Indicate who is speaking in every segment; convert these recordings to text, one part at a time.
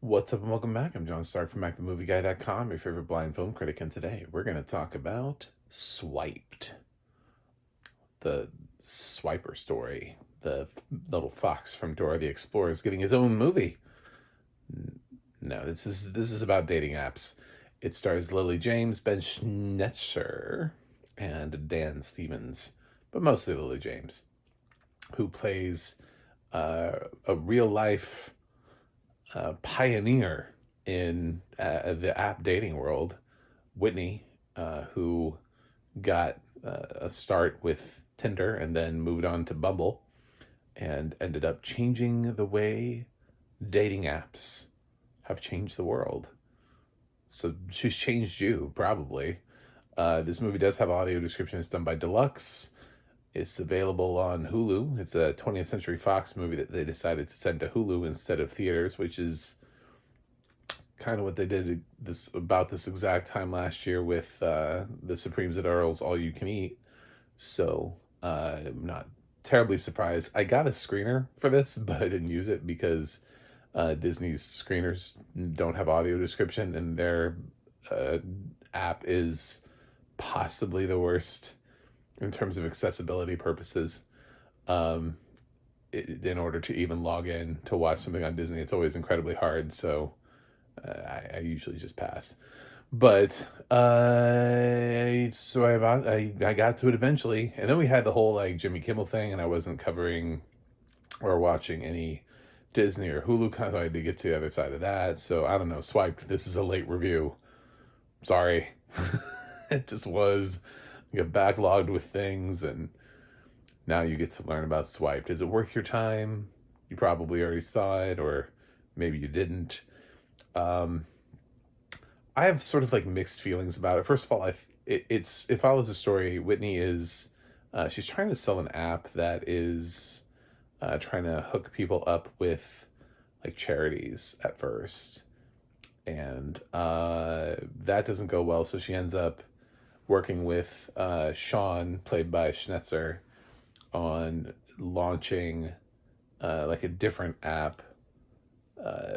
Speaker 1: What's up and welcome back. I'm John Stark from MacTheMovieGuy.com, your favorite blind film critic, and today we're going to talk about Swiped, the swiper story. The little fox from Dora the Explorer is getting his own movie. No, this is about dating apps. It stars Lily James, Ben Schnetzer, and Dan Stevens, but mostly Lily James, who plays a real life pioneer in the app dating world, Whitney, who got a start with Tinder and then moved on to Bumble and ended up changing the way dating apps have changed the world. So she's changed you, probably. This movie does have audio description. It's done by Deluxe. It's available on Hulu. It's a 20th Century Fox movie that they decided to send to Hulu instead of theaters, which is kind of what they did about this exact time last year with the Supremes and Earls All You Can Eat. So I'm not terribly surprised. I got a screener for this, but I didn't use it because Disney's screeners don't have audio description, and their app is possibly the worst in terms of accessibility purposes. In order to even log in to watch something on Disney, it's always incredibly hard, so I usually just pass. But so I got to it eventually, and then we had the whole like Jimmy Kimmel thing, and I wasn't covering or watching any Disney or Hulu content. I had to get to the other side of that, so I don't know. Swiped. This is a late review. Sorry, it just was. Get backlogged with things, and now you get to learn about Swiped. Is it worth your time? You probably already saw it, or maybe you didn't. I have sort of like mixed feelings about it. First of all, it follows a story. Whitney is she's trying to sell an app that is trying to hook people up with like charities at first, and that doesn't go well. So she ends up working with Sean, played by Schnetzer, on launching like a different app,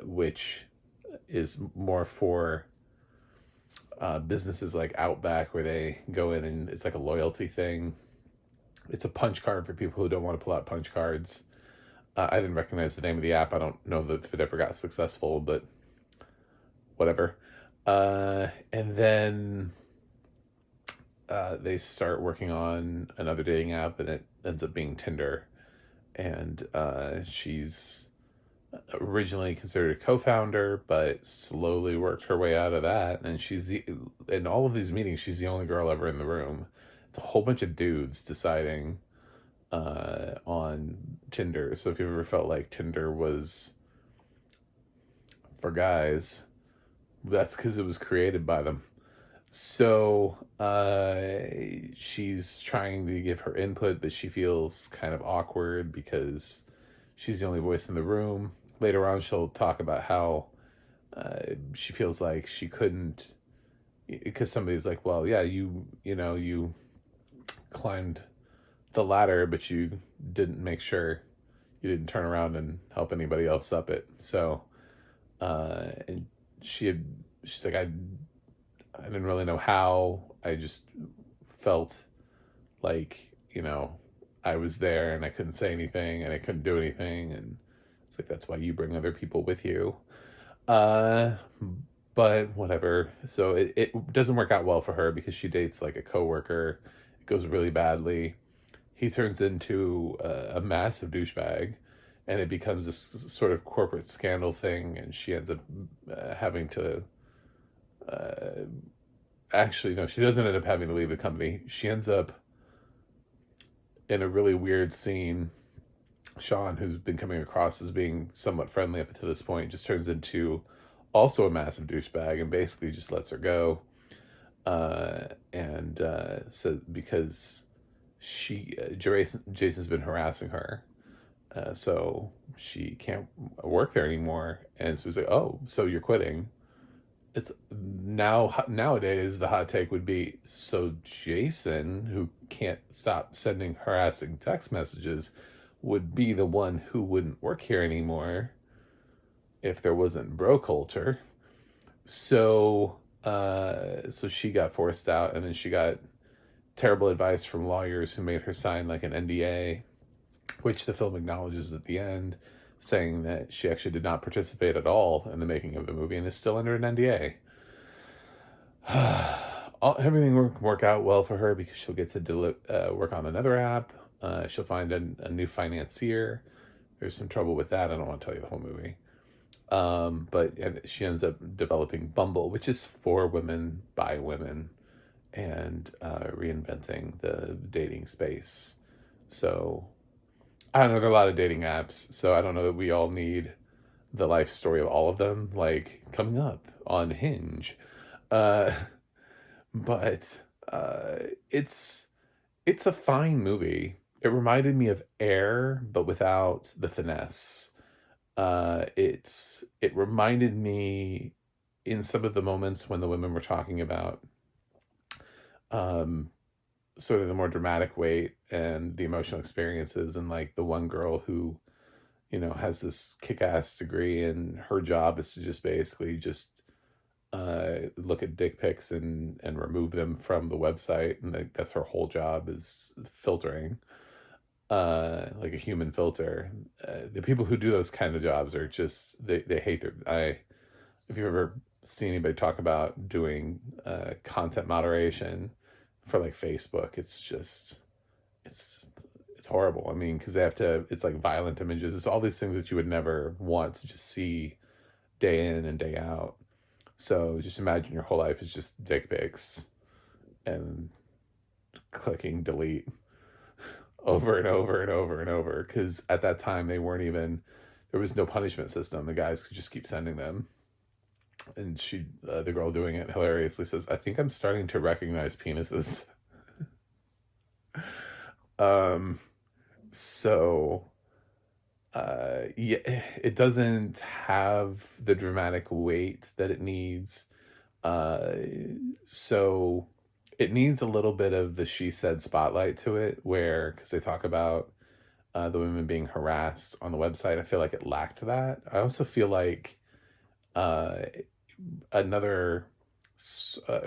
Speaker 1: which is more for businesses like Outback, where they go in and it's like a loyalty thing. It's a punch card for people who don't want to pull out punch cards. I didn't recognize the name of the app. I don't know if it ever got successful, but whatever. And then they start working on another dating app, and it ends up being Tinder. And she's originally considered a co-founder, but slowly worked her way out of that. And in all of these meetings, she's the only girl ever in the room. It's a whole bunch of dudes deciding on Tinder. So if you ever felt like Tinder was for guys, that's because it was created by them. So she's trying to give her input, but she feels kind of awkward because she's the only voice in the room. Later on, she'll talk about how she feels like she couldn't, because somebody's like, well, yeah, you climbed the ladder, but you didn't make sure you didn't turn around and help anybody else up it. So and she's like, I didn't really know how. I just felt like, I was there and I couldn't say anything and I couldn't do anything. And it's like, that's why you bring other people with you. But whatever. So it doesn't work out well for her because she dates like a coworker. It goes really badly. He turns into a massive douchebag, and it becomes this sort of corporate scandal thing. And she ends up having to actually, no, she doesn't end up having to leave the company. She ends up in a really weird scene. Sean, who's been coming across as being somewhat friendly up to this point, just turns into also a massive douchebag and basically just lets her go. So because Jason's been harassing her, so she can't work there anymore. And so he's like, oh, so you're quitting. It's nowadays the hot take would be, so Jason, who can't stop sending harassing text messages, would be the one who wouldn't work here anymore. if there wasn't bro culture. So so she got forced out, and then she got terrible advice from lawyers who made her sign like an NDA, which the film acknowledges at the end, saying that she actually did not participate at all in the making of the movie and is still under an NDA. Everything will work out well for her because she'll get to work on another app. She'll find a new financier. There's some trouble with that. I don't want to tell you the whole movie. But she ends up developing Bumble, which is for women by women, and reinventing the dating space. So I don't know, there are a lot of dating apps, so I don't know that we all need the life story of all of them, like coming up on Hinge. Uh, but it's a fine movie. It reminded me of Air, but without the finesse. It reminded me in some of the moments when the women were talking about um, sort of the more dramatic weight and the emotional experiences, and like the one girl who, has this kick-ass degree, and her job is to just basically just look at dick pics and remove them from the website, and that's her whole job, is filtering, like a human filter. The people who do those kind of jobs are just, they hate their, if you've ever seen anybody talk about doing content moderation for like Facebook, it's just, it's horrible. I mean, because they have to, it's like violent images, it's all these things that you would never want to just see day in and day out. So just imagine your whole life is just dick pics and clicking delete over and over and over and over, because at that time there was no punishment system. The guys could just keep sending them. And the girl doing it hilariously says, "I think I'm starting to recognize penises." um so yeah, it doesn't have the dramatic weight that it needs. uh so it needs a little bit of the she said spotlight to it, where, because they talk about the women being harassed on the website. I feel like it lacked that. I also feel like uh another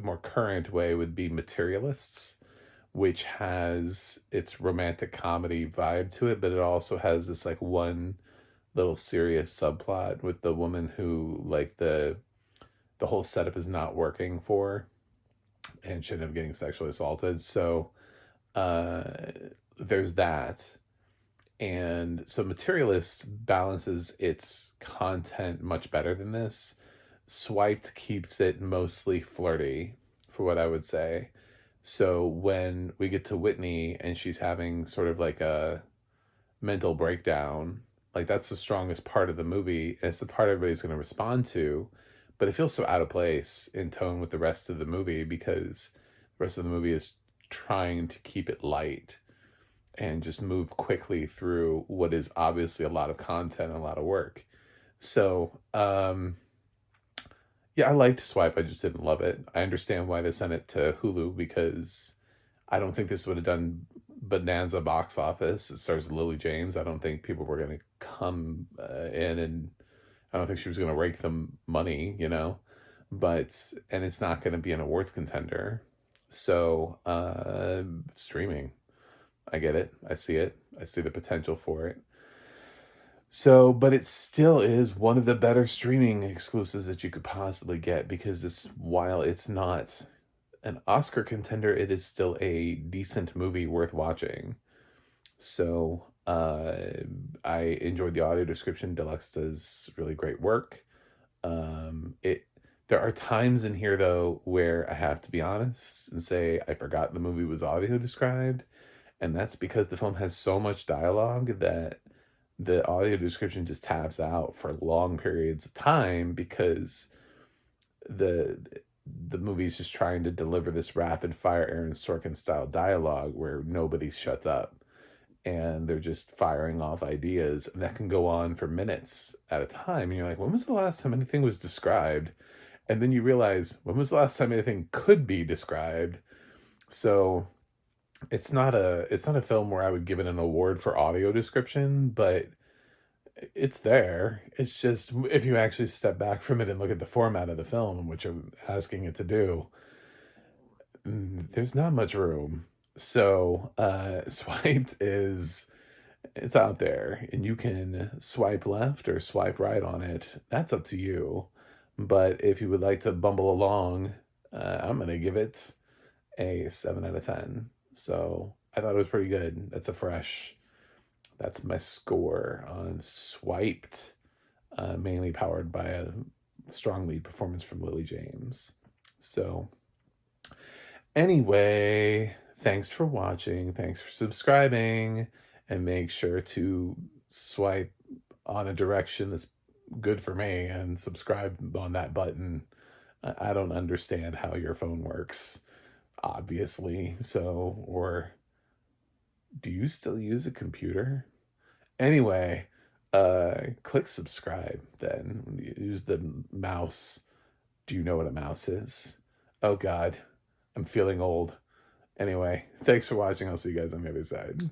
Speaker 1: more current way would be Materialists, which has its romantic comedy vibe to it, but it also has this like one little serious subplot with the woman who, like, the whole setup is not working for, and she ended up getting sexually assaulted. So uh there's that. And so Materialist balances its content much better than this. Swiped keeps it mostly flirty, for what I would say. So when we get to Whitney and she's having sort of like a mental breakdown, like, that's the strongest part of the movie, and it's the part everybody's going to respond to. But it feels so out of place in tone with the rest of the movie, because the rest of the movie is trying to keep it light and just move quickly through what is obviously a lot of content and a lot of work. So yeah, I liked Swipe. I just didn't love it. I understand why they sent it to Hulu, because I don't think this would have done bonanza box office. It stars Lily James. I don't think people were going to come in, and I don't think she was going to rake them money, and it's not going to be an awards contender. So streaming, I get it. I see it. I see the potential for it. So, but it still is one of the better streaming exclusives that you could possibly get, because while it's not an Oscar contender, it is still a decent movie worth watching. So, I enjoyed the audio description. Deluxe does really great work. There are times in here, though, where I have to be honest and say I forgot the movie was audio described, and that's because the film has so much dialogue that the audio description just taps out for long periods of time, because the movie's just trying to deliver this rapid fire Aaron Sorkin style dialogue where nobody shuts up, and they're just firing off ideas, and that can go on for minutes at a time. And you're like, when was the last time anything was described? And then you realize, when was the last time anything could be described? So it's not a film where I would give it an award for audio description, but It's there. It's just if you actually step back from it and look at the format of the film, which I'm asking it to do, there's not much room. So, swiped is it's out there, and you can swipe left or swipe right on it. That's up to you. But if you would like to bumble along, I'm gonna give it a 7 out of 10. So I thought it was pretty good. That's my score on Swiped, mainly powered by a strong lead performance from Lily James. So anyway, thanks for watching. Thanks for subscribing. And make sure to swipe on a direction that's good for me and subscribe on that button. I don't understand how your phone works, obviously. So, or do you still use a computer? Anyway, click subscribe then. Use the mouse. Do you know what a mouse is? Oh God, I'm feeling old. Anyway, thanks for watching. I'll see you guys on the other side.